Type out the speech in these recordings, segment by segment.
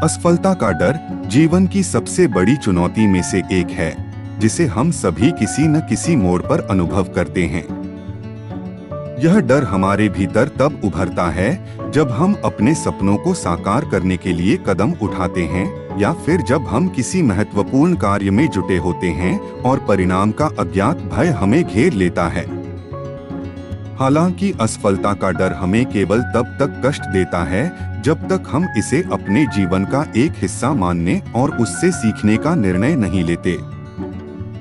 असफलता का डर जीवन की सबसे बड़ी चुनौती में से एक है, जिसे हम सभी किसी न किसी मोड़ पर अनुभव करते हैं। यह डर हमारे भीतर तब उभरता है जब हम अपने सपनों को साकार करने के लिए कदम उठाते हैं, या फिर जब हम किसी महत्वपूर्ण कार्य में जुटे होते हैं और परिणाम का अज्ञात भय हमें घेर लेता है। हालांकि असफलता का डर हमें केवल तब तक कष्ट देता है जब तक हम इसे अपने जीवन का एक हिस्सा मानने और उससे सीखने का निर्णय नहीं लेते।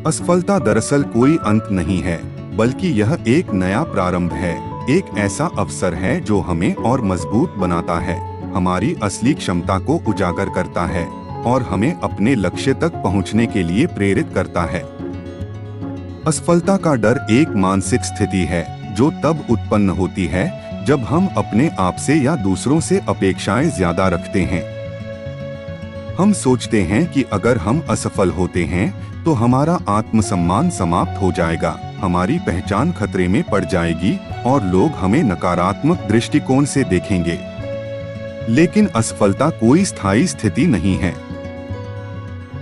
असफलता दरअसल कोई अंत नहीं है, बल्कि यह एक नया प्रारंभ है, एक ऐसा अवसर है जो हमें और मजबूत बनाता है, हमारी असली क्षमता को उजागर करता है और हमें अपने लक्ष्य तक पहुंचने के लिए प्रेरित करता है। असफलता का डर एक मानसिक स्थिति है जो तब उत्पन्न होती है जब हम अपने आप से या दूसरों से अपेक्षाएं ज्यादा रखते हैं। हम सोचते हैं कि अगर हम असफल होते हैं तो हमारा आत्मसम्मान समाप्त हो जाएगा, हमारी पहचान खतरे में पड़ जाएगी और लोग हमें नकारात्मक दृष्टिकोण से देखेंगे। लेकिन असफलता कोई स्थायी स्थिति नहीं है।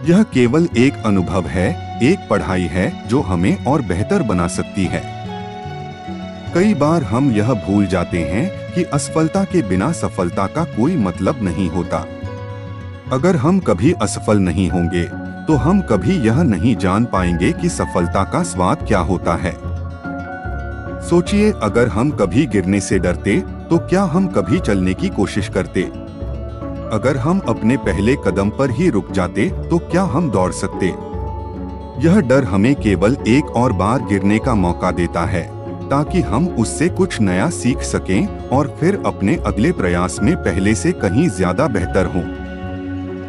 यह केवल एक अनुभव है, एक पढ़ाई है जो हमें और बेहतर बना सकती है। कई बार हम यह भूल जाते हैं कि असफलता के बिना सफलता का कोई मतलब नहीं होता। अगर हम कभी असफल नहीं होंगे तो हम कभी यह नहीं जान पाएंगे कि सफलता का स्वाद क्या होता है। सोचिए, अगर हम कभी गिरने से डरते तो क्या हम कभी चलने की कोशिश करते? अगर हम अपने पहले कदम पर ही रुक जाते तो क्या हम दौड़ सकते? यह डर हमें केवल एक और बार गिरने का मौका देता है ताकि हम उससे कुछ नया सीख सकें और फिर अपने अगले प्रयास में पहले से कहीं ज्यादा बेहतर हों।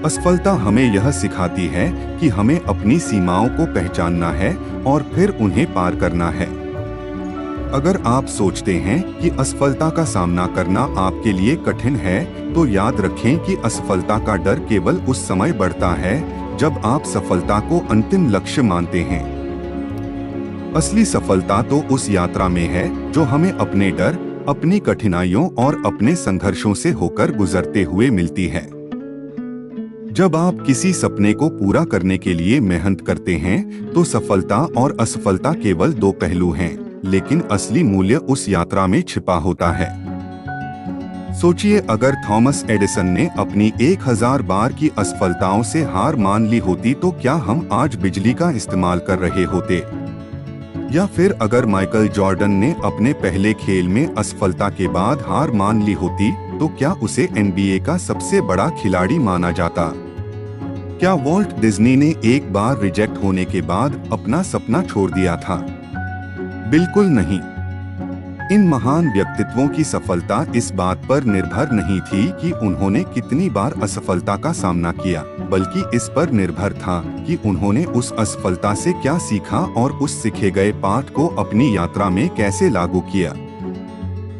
असफलता हमें यह सिखाती है कि हमें अपनी सीमाओं को पहचानना है और फिर उन्हें पार करना है। अगर आप सोचते हैं कि असफलता का सामना करना आपके लिए कठिन है, तो याद रखें कि असफलता का डर केवल उस समय बढ़ता है जब आप सफलता को अंतिम लक्ष्य मानते हैं। असली सफलता तो उस यात्रा में है जो हमें अपने डर, अपनी कठिनाइयों और अपने संघर्षों से होकर गुजरते हुए मिलती है। जब आप किसी सपने को पूरा करने के लिए मेहनत करते हैं तो सफलता और असफलता केवल दो पहलू हैं, लेकिन असली मूल्य उस यात्रा में छिपा होता है। सोचिए, अगर थॉमस एडिसन ने अपनी 1000 बार की असफलताओं से हार मान ली होती तो क्या हम आज बिजली का इस्तेमाल कर रहे होते? या फिर अगर माइकल जॉर्डन ने अपने पहले खेल में असफलता के बाद हार मान ली होती तो क्या उसे NBA का सबसे बड़ा खिलाड़ी माना जाता? क्या वॉल्ट डिज्नी ने एक बार रिजेक्ट होने के बाद अपना सपना छोड़ दिया था? बिल्कुल नहीं। इन महान व्यक्तित्वों की सफलता इस बात पर निर्भर नहीं थी कि उन्होंने कितनी बार असफलता का सामना किया, बल्कि इस पर निर्भर था कि उन्होंने उस असफलता से क्या सीखा और उस सीखे गए पाठ को अपनी यात्रा में कैसे लागू किया।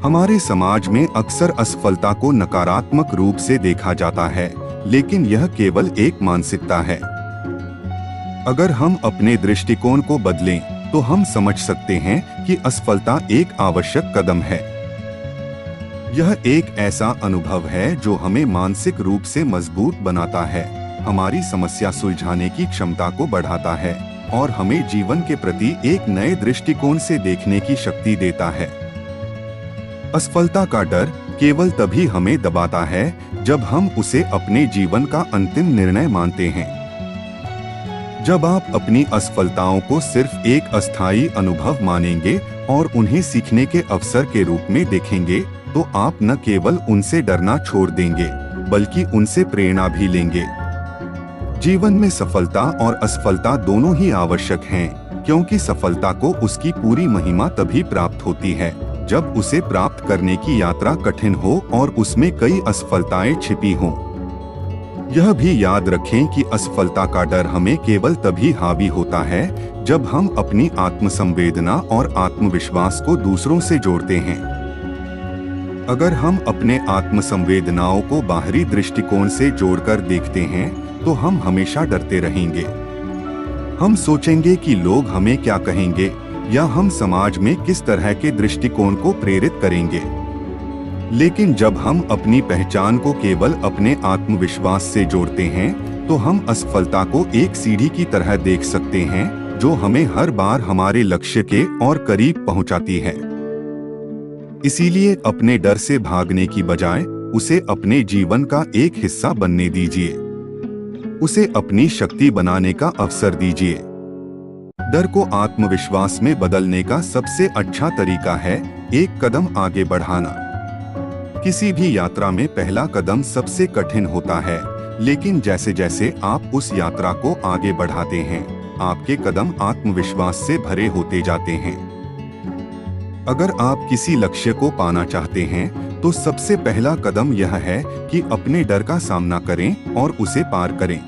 हमारे समाज में अक्सर असफलता को नकारात्मक रूप से देखा जाता है, लेकिन यह केवल एक मानसिकता है। अगर हम अपने दृष्टिकोण को बदलें तो हम समझ सकते हैं कि असफलता एक आवश्यक कदम है। यह एक ऐसा अनुभव है जो हमें मानसिक रूप से मजबूत बनाता है, हमारी समस्या सुलझाने की क्षमता को बढ़ाता है और हमें जीवन के प्रति एक नए दृष्टिकोण से देखने की शक्ति देता है। असफलता का डर केवल तभी हमें दबाता है जब हम उसे अपने जीवन का अंतिम निर्णय मानते हैं। जब आप अपनी असफलताओं को सिर्फ एक अस्थायी अनुभव मानेंगे और उन्हें सीखने के अवसर के रूप में देखेंगे, तो आप न केवल उनसे डरना छोड़ देंगे, बल्कि उनसे प्रेरणा भी लेंगे। जीवन में सफलता और असफलता दोनों ही आवश्यक हैं, क्योंकि सफलता को उसकी पूरी महिमा तभी प्राप्त होती है जब उसे प्राप्त करने की यात्रा कठिन हो और उसमें कई असफलताएं छिपी हों। यह भी याद रखें कि असफलता का डर हमें केवल तभी हावी होता है जब हम अपनी आत्मसंवेदना और आत्मविश्वास को दूसरों से जोड़ते हैं। अगर हम अपने आत्मसंवेदनाओं को बाहरी दृष्टिकोण से जोड़कर देखते हैं तो हम हमेशा डरते रहेंगे। हम सोचेंगे कि लोग हमें क्या कहेंगे या हम समाज में किस तरह के दृष्टिकोण को प्रेरित करेंगे। लेकिन जब हम अपनी पहचान को केवल अपने आत्मविश्वास से जोड़ते हैं, तो हम असफलता को एक सीढ़ी की तरह देख सकते हैं जो हमें हर बार हमारे लक्ष्य के और करीब पहुंचाती है। इसीलिए अपने डर से भागने की बजाय उसे अपने जीवन का एक हिस्सा बनने दीजिए। उसे अपनी शक्ति बनाने का अवसर दीजिए। डर को आत्मविश्वास में बदलने का सबसे अच्छा तरीका है एक कदम आगे बढ़ाना। किसी भी यात्रा में पहला कदम सबसे कठिन होता है, लेकिन जैसे जैसे आप उस यात्रा को आगे बढ़ाते हैं, आपके कदम आत्मविश्वास से भरे होते जाते हैं। अगर आप किसी लक्ष्य को पाना चाहते हैं, तो सबसे पहला कदम यह है कि अपने डर का सामना करें और उसे पार करें।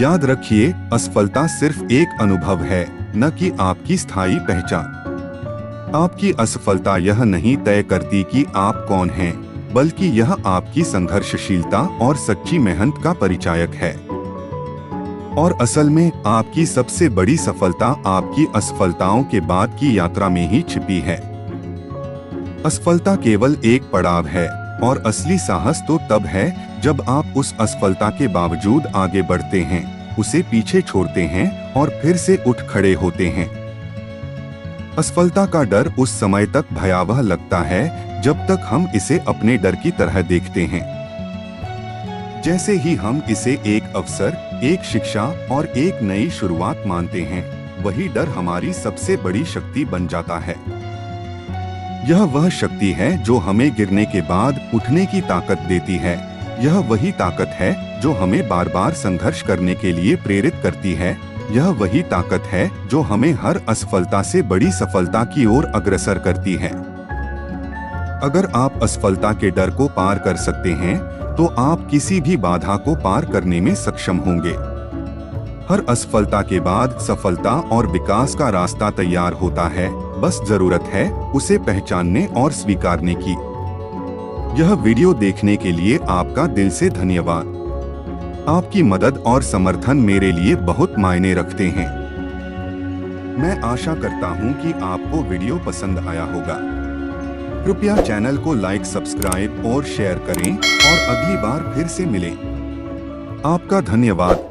याद रखिए, असफलता सिर्फ एक अनुभव है, न कि आपकी स्थायी पहचान। आपकी असफलता यह नहीं तय करती कि आप कौन हैं, बल्कि यह आपकी संघर्षशीलता और सच्ची मेहनत का परिचायक है। और असल में आपकी सबसे बड़ी सफलता आपकी असफलताओं के बाद की यात्रा में ही छिपी है। असफलता केवल एक पड़ाव है, और असली साहस तो तब है जब आप उस असफलता के बावजूद आगे बढ़ते हैं, उसे पीछे छोड़ते हैं और फिर से उठ खड़े होते हैं। असफलता का डर उस समय तक भयावह लगता है जब तक हम इसे अपने डर की तरह देखते हैं। जैसे ही हम इसे एक अवसर, एक शिक्षा और एक नई शुरुआत मानते हैं, वही डर हमारी सबसे बड़ी शक्ति बन जाता है। यह वह शक्ति है जो हमें गिरने के बाद उठने की ताकत देती है। यह वही ताकत है जो हमें बार बार संघर्ष करने के लिए प्रेरित करती है। यह वही ताकत है जो हमें हर असफलता से बड़ी सफलता की ओर अग्रसर करती है। अगर आप असफलता के डर को पार कर सकते हैं, तो आप किसी भी बाधा को पार करने में सक्षम होंगे। हर असफलता के बाद सफलता और विकास का रास्ता तैयार होता है, बस जरूरत है उसे पहचानने और स्वीकारने की। यह वीडियो देखने के लिए आपका दिल से धन्यवाद। आपकी मदद और समर्थन मेरे लिए बहुत मायने रखते हैं। मैं आशा करता हूं कि आपको वीडियो पसंद आया होगा। कृपया चैनल को लाइक, सब्सक्राइब और शेयर करें और अगली बार फिर से मिलें। आपका धन्यवाद।